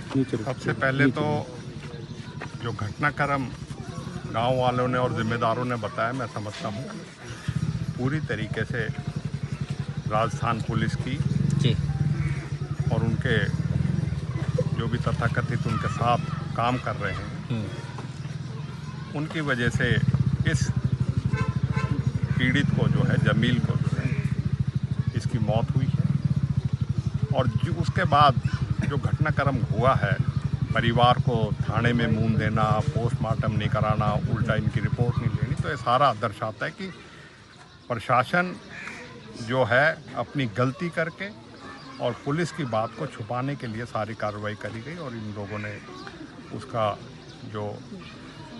सबसे पहले तो जो घटनाक्रम गांव वालों ने और जिम्मेदारों ने बताया, मैं समझता हूँ पूरी तरीके से राजस्थान पुलिस की जी और उनके जो भी तथाकथित उनके साथ काम कर रहे हैं उनकी वजह से इस पीड़ित को जो है, जमील को जो है, इसकी मौत हुई है। और जो उसके बाद जो घटनाक्रम हुआ है, परिवार को थाने में मून देना, पोस्टमार्टम नहीं कराना, उल्टा इनकी रिपोर्ट नहीं लेनी, तो ये सारा दर्शाता है कि प्रशासन जो है अपनी गलती करके और पुलिस की बात को छुपाने के लिए सारी कार्रवाई करी गई। और इन लोगों ने उसका जो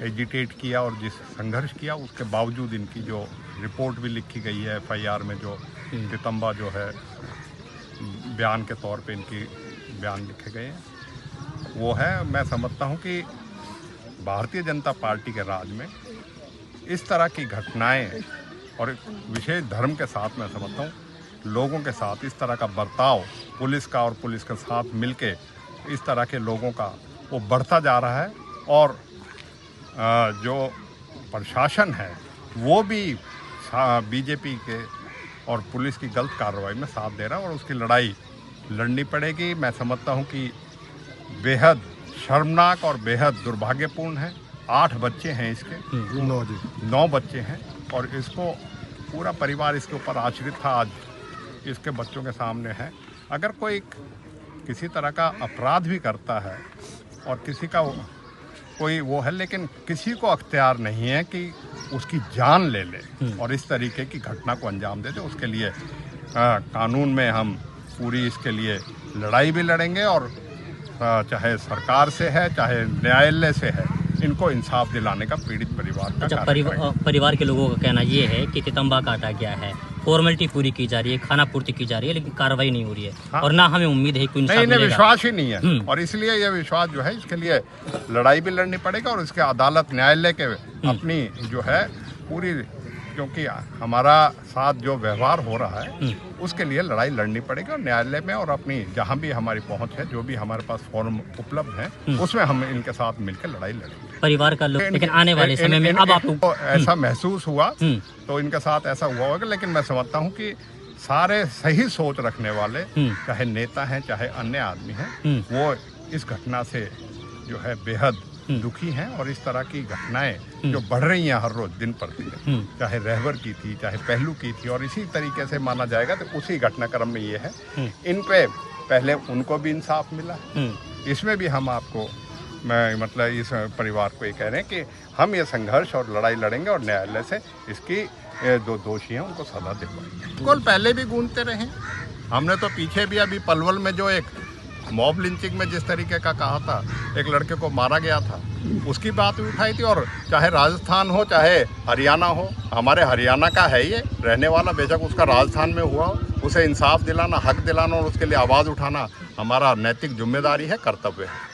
एजिटेट किया और जिस संघर्ष किया, उसके बावजूद इनकी जो रिपोर्ट भी लिखी गई है FIR में, जो नितंबा जो है बयान के तौर पे इनकी बयान लिखे गए हैं, वो है। मैं समझता हूँ कि भारतीय जनता पार्टी के राज में इस तरह की घटनाएं और विशेष धर्म के साथ, मैं समझता हूँ लोगों के साथ इस तरह का बर्ताव पुलिस का और पुलिस के साथ मिलके इस तरह के लोगों का वो बढ़ता जा रहा है। और जो प्रशासन है वो भी बीजेपी के और पुलिस की गलत कार्रवाई में साथ दे रहा है और उसकी लड़ाई लड़नी पड़ेगी। मैं समझता हूँ कि बेहद शर्मनाक और बेहद दुर्भाग्यपूर्ण है। 8 बच्चे हैं इसके, 9 बच्चे हैं और इसको पूरा परिवार इसके ऊपर आश्रित था। आज इसके बच्चों के सामने है। अगर कोई किसी तरह का अपराध भी करता है और किसी का कोई वो है, लेकिन किसी को अख्तियार नहीं है कि उसकी जान ले ले और इस तरीके की घटना को अंजाम दे दे। उसके लिए कानून में हम पूरी इसके लिए लड़ाई भी लड़ेंगे और चाहे सरकार से है चाहे न्यायालय से है, इनको इंसाफ दिलाने का पीड़ित परिवार का परिवार के लोगों का कहना ये है कि नितंबा काटा गया है, फॉर्मेलिटी पूरी की जा रही है, खाना पूर्ति की जा रही है, लेकिन कार्रवाई नहीं हो रही है। हाँ? और ना हमें उम्मीद है कि नहीं, विश्वास ही नहीं है। और इसलिए यह विश्वास जो है, इसके लिए लड़ाई भी लड़नी पड़ेगा और इसके अदालत न्यायालय के अपनी जो है पूरी, क्योंकि हमारा साथ जो व्यवहार हो रहा है उसके लिए लड़ाई लड़नी पड़ेगी और न्यायालय में और अपनी जहां भी हमारी पहुंच है, जो भी हमारे पास फॉर्म उपलब्ध है, उसमें हम इनके साथ मिलकर लड़ाई लड़ेंगे। परिवार का लोग, लेकिन आने वाले समय में अब आपको ऐसा महसूस हुआ तो इनके साथ ऐसा हुआ होगा, लेकिन मैं समझता हूँ कि सारे सही सोच रखने वाले, चाहे नेता हैं चाहे अन्य आदमी हैं, वो इस घटना से जो है बेहद दुखी हैं। और इस तरह की घटनाएं जो बढ़ रही हैं हर रोज दिन प्रतिदिन, चाहे रहवर की थी चाहे पहलू की थी, और इसी तरीके से माना जाएगा तो उसी घटनाक्रम में ये है। इन पे पहले उनको भी इंसाफ मिला, इसमें भी हम आपको मतलब इस परिवार को ये कह रहे हैं कि हम ये संघर्ष और लड़ाई लड़ेंगे और न्यायालय से इसकी जो दोषी हैं उनको सजा दिलवाएंगे। बिल्कुल पहले भी गूंजते रहे। हमने तो पीछे भी अभी पलवल में जो एक मॉब लिंचिंग में जिस तरीके का कहा था, एक लड़के को मारा गया था, उसकी बात भी उठाई थी। और चाहे राजस्थान हो चाहे हरियाणा हो, हमारे हरियाणा का है ये रहने वाला, बेशक उसका राजस्थान में हुआ हो, उसे इंसाफ दिलाना, हक दिलाना और उसके लिए आवाज़ उठाना हमारा नैतिक जिम्मेदारी है, कर्तव्य है।